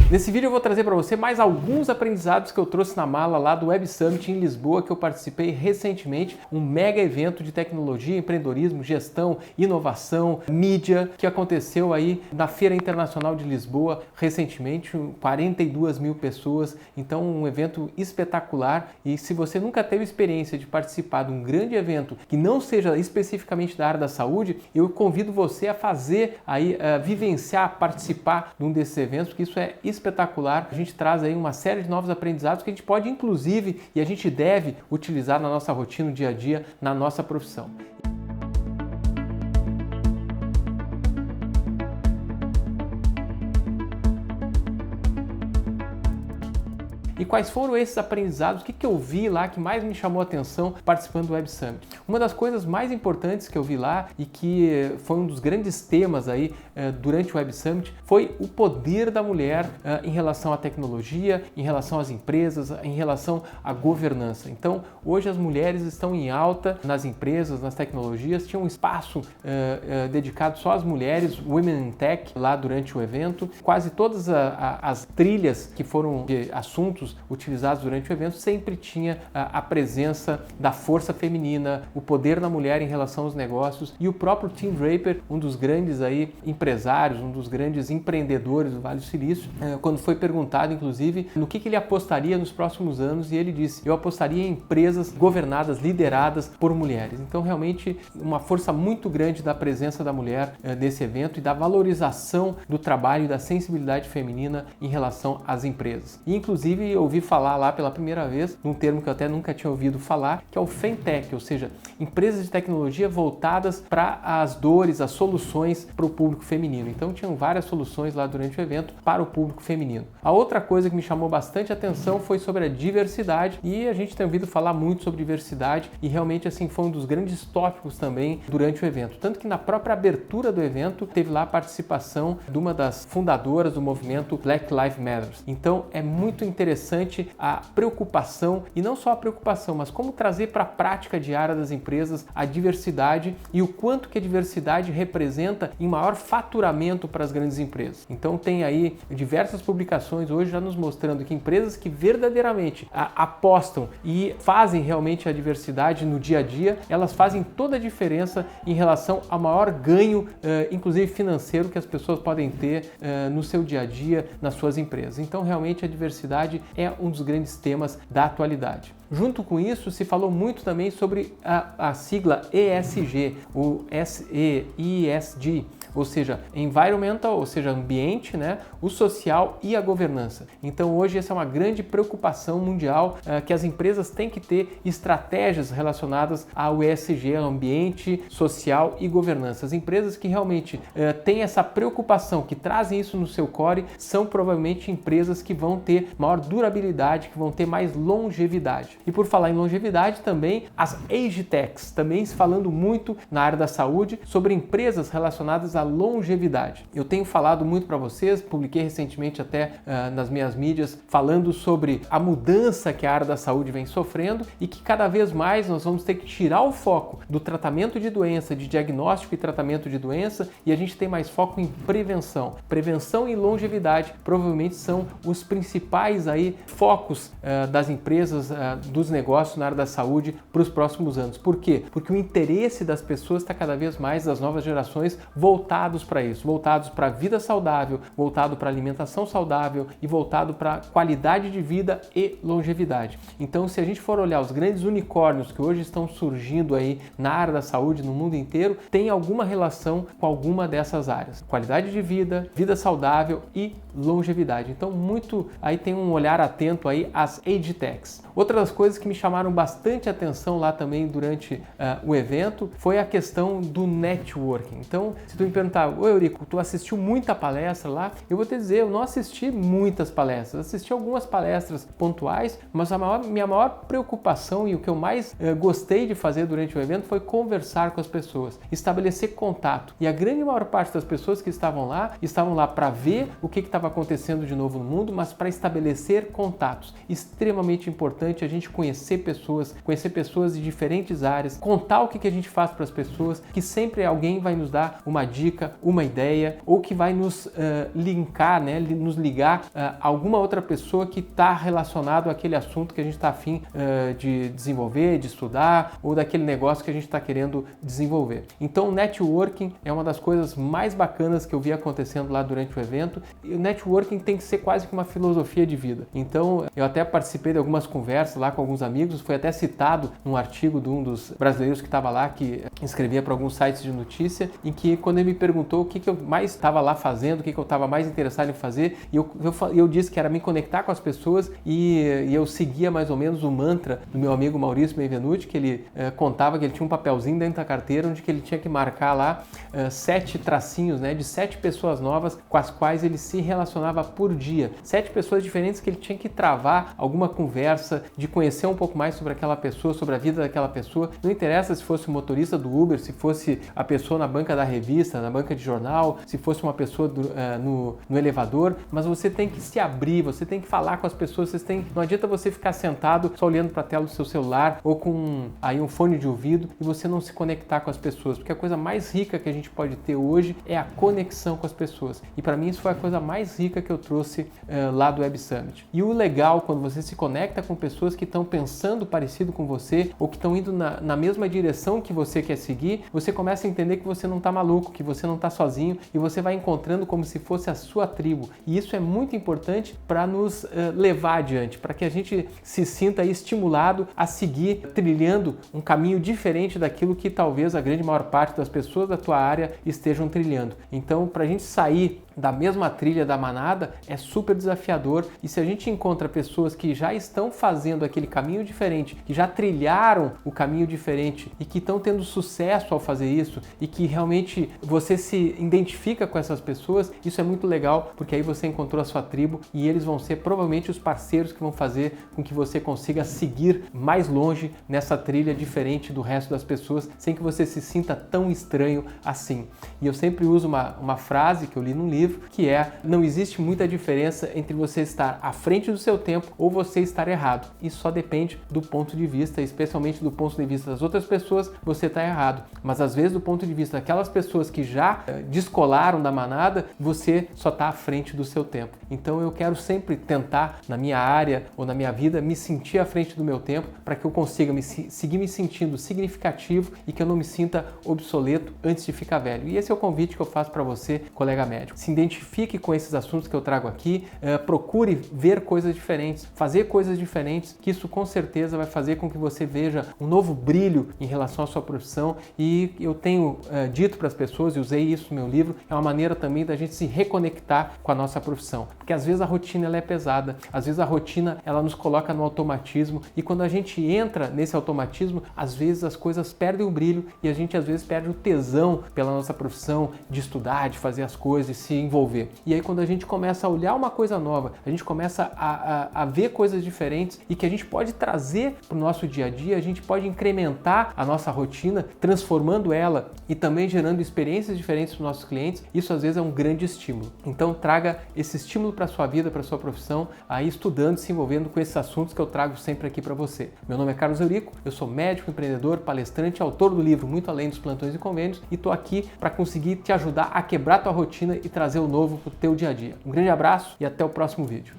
Nesse vídeo eu vou trazer para você mais alguns aprendizados que eu trouxe na mala lá do Web Summit em Lisboa, que eu participei recentemente, um mega evento de tecnologia, empreendedorismo, gestão, inovação, mídia, que aconteceu aí na Feira Internacional de Lisboa recentemente, 42 mil pessoas, então um evento espetacular. E se você nunca teve experiência de participar de um grande evento que não seja especificamente da área da saúde, eu convido você a fazer aí, vivenciar, participar de um desses eventos, porque isso é espetacular. A gente traz aí uma série de novos aprendizados que a gente pode, inclusive, e a gente deve utilizar na nossa rotina, no dia a dia, na nossa profissão. E quais foram esses aprendizados? O que eu vi lá que mais me chamou a atenção participando do Web Summit? Uma das coisas mais importantes que eu vi lá e que foi um dos grandes temas aí durante o Web Summit foi o poder da mulher em relação à tecnologia, em relação às empresas, em relação à governança. Então, hoje as mulheres estão em alta nas empresas, nas tecnologias. Tinha um espaço dedicado só às mulheres, Women in Tech, lá durante o evento. Quase todas as trilhas que foram de assuntos utilizados durante o evento sempre tinha a presença da força feminina, o poder da mulher em relação aos negócios, e o próprio Tim Draper, um dos grandes aí empresários, um dos grandes empreendedores do Vale do Silício, quando foi perguntado inclusive no que ele apostaria nos próximos anos, e ele disse: eu apostaria em empresas governadas, lideradas por mulheres. Então realmente uma força muito grande da presença da mulher nesse evento e da valorização do trabalho e da sensibilidade feminina em relação às empresas. E inclusive eu ouvi falar lá pela primeira vez, num termo que eu até nunca tinha ouvido falar, que é o Femtech, ou seja, empresas de tecnologia voltadas para as dores, as soluções para o público feminino. Então tinham várias soluções lá durante o evento para o público feminino. A outra coisa que me chamou bastante atenção foi sobre a diversidade, e a gente tem ouvido falar muito sobre diversidade e realmente assim foi um dos grandes tópicos também durante o evento. Tanto que na própria abertura do evento teve lá a participação de uma das fundadoras do movimento Black Lives Matter. Então é muito interessante a preocupação, e não só a preocupação, mas como trazer para a prática diária das empresas a diversidade e o quanto que a diversidade representa em maior faturamento para as grandes empresas. Então tem aí diversas publicações hoje já nos mostrando que empresas que verdadeiramente apostam e fazem realmente a diversidade no dia a dia, elas fazem toda a diferença em relação ao maior ganho, inclusive financeiro, que as pessoas podem ter no seu dia a dia, nas suas empresas. Então realmente a diversidade é um dos grandes temas da atualidade. Junto com isso, se falou muito também sobre a sigla ESG, o ESG, ou seja, environmental, ou seja, ambiente, né, o social e a governança. Então hoje essa é uma grande preocupação mundial, que as empresas têm que ter estratégias relacionadas ao ESG, ao ambiente, social e governança. As empresas que realmente têm essa preocupação, que trazem isso no seu core, são provavelmente empresas que vão ter maior durabilidade, que vão ter mais longevidade. E por falar em longevidade também, as Age Techs, também se falando muito na área da saúde sobre empresas relacionadas à longevidade. Eu tenho falado muito para vocês, publiquei recentemente até nas minhas mídias, falando sobre a mudança que a área da saúde vem sofrendo e que cada vez mais nós vamos ter que tirar o foco do tratamento de doença, de diagnóstico e tratamento de doença, e a gente tem mais foco em prevenção. Prevenção e longevidade provavelmente são os principais aí focos das empresas, dos negócios na área da saúde para os próximos anos. Por quê? Porque o interesse das pessoas está cada vez mais, das novas gerações, voltados para isso, voltados para a vida saudável, voltado para alimentação saudável e voltado para qualidade de vida e longevidade. Então, se a gente for olhar os grandes unicórnios que hoje estão surgindo aí na área da saúde no mundo inteiro, tem alguma relação com alguma dessas áreas. Qualidade de vida, vida saudável e longevidade. Então, muito aí tem um olhar atento aí às Age Techs. Outra das coisas que me chamaram bastante atenção lá também durante o evento foi a questão do networking. Então, se tu me perguntar: ô Eurico, tu assistiu muita palestra lá? Eu vou te dizer, eu não assisti muitas palestras, assisti algumas palestras pontuais, mas minha maior preocupação e o que eu mais gostei de fazer durante o evento foi conversar com as pessoas, estabelecer contato. E a grande maior parte das pessoas que estavam lá para ver o que estava acontecendo de novo no mundo, mas para estabelecer contatos. Extremamente importante a gente conhecer pessoas de diferentes áreas, contar o que a gente faz para as pessoas, que sempre alguém vai nos dar uma dica, dica, uma ideia, ou que vai nos linkar, né, nos ligar a alguma outra pessoa que está relacionado àquele assunto que a gente está afim de desenvolver, de estudar, ou daquele negócio que a gente está querendo desenvolver. Então, o networking é uma das coisas mais bacanas que eu vi acontecendo lá durante o evento. E o networking tem que ser quase que uma filosofia de vida. Então, eu até participei de algumas conversas lá com alguns amigos, foi até citado num artigo de um dos brasileiros que estava lá, que escrevia para alguns sites de notícia, em que quando ele me perguntou o que eu mais estava lá fazendo, o que eu estava mais interessado em fazer, e eu disse que era me conectar com as pessoas, e eu seguia mais ou menos o mantra do meu amigo Maurício Benvenuti, que ele contava que ele tinha um papelzinho dentro da carteira onde que ele tinha que marcar lá 7 tracinhos, né, de 7 pessoas novas com as quais ele se relacionava por dia. 7 pessoas diferentes que ele tinha que travar alguma conversa, de conhecer um pouco mais sobre aquela pessoa, sobre a vida daquela pessoa. Não interessa se fosse o motorista do Uber, se fosse a pessoa na banca da revista, na banca de jornal, se fosse uma pessoa no elevador, mas você tem que se abrir, você tem que falar com as pessoas, não adianta você ficar sentado só olhando para a tela do seu celular ou com aí um fone de ouvido e você não se conectar com as pessoas, porque a coisa mais rica que a gente pode ter hoje é a conexão com as pessoas. E para mim isso foi a coisa mais rica que eu trouxe lá do Web Summit. E o legal, quando você se conecta com pessoas que estão pensando parecido com você ou que estão indo na mesma direção que você quer seguir, você começa a entender que você não está maluco, que você não está sozinho e você vai encontrando como se fosse a sua tribo. E isso é muito importante para nos levar adiante, para que a gente se sinta estimulado a seguir trilhando um caminho diferente daquilo que talvez a grande maior parte das pessoas da tua área estejam trilhando. Então, para a gente sair da mesma trilha da manada é super desafiador, e se a gente encontra pessoas que já estão fazendo aquele caminho diferente, que já trilharam o caminho diferente e que estão tendo sucesso ao fazer isso e que realmente você se identifica com essas pessoas, isso é muito legal, porque aí você encontrou a sua tribo e eles vão ser provavelmente os parceiros que vão fazer com que você consiga seguir mais longe nessa trilha diferente do resto das pessoas, sem que você se sinta tão estranho assim. E eu sempre uso uma frase que eu li num livro, que é: não existe muita diferença entre você estar à frente do seu tempo ou você estar errado. Isso só depende do ponto de vista, especialmente do ponto de vista das outras pessoas, você está errado. Mas às vezes do ponto de vista daquelas pessoas que já descolaram da manada, você só está à frente do seu tempo. Então eu quero sempre tentar, na minha área ou na minha vida, me sentir à frente do meu tempo, para que eu consiga seguir me sentindo significativo e que eu não me sinta obsoleto antes de ficar velho. E esse é o convite que eu faço para você, colega médico. Se identifique com esses assuntos que eu trago aqui, procure ver coisas diferentes, fazer coisas diferentes, que isso com certeza vai fazer com que você veja um novo brilho em relação à sua profissão. E eu tenho dito para as pessoas, e usei isso no meu livro, é uma maneira também da gente se reconectar com a nossa profissão, porque às vezes a rotina ela é pesada, às vezes a rotina ela nos coloca no automatismo, e quando a gente entra nesse automatismo, às vezes as coisas perdem o brilho e a gente às vezes perde o tesão pela nossa profissão, de estudar, de fazer as coisas, de se envolver. E aí quando a gente começa a olhar uma coisa nova, a gente começa a ver coisas diferentes e que a gente pode trazer para o nosso dia a dia, a gente pode incrementar a nossa rotina, transformando ela e também gerando experiências diferentes para os nossos clientes, isso às vezes é um grande estímulo. Então traga esse estímulo para a sua vida, para a sua profissão, aí estudando, se envolvendo com esses assuntos que eu trago sempre aqui para você. Meu nome é Carlos Eurico, eu sou médico, empreendedor, palestrante, autor do livro Muito Além dos Plantões e Convênios, e estou aqui para conseguir te ajudar a quebrar tua rotina e trazer o novo para o teu dia a dia. Um grande abraço e até o próximo vídeo.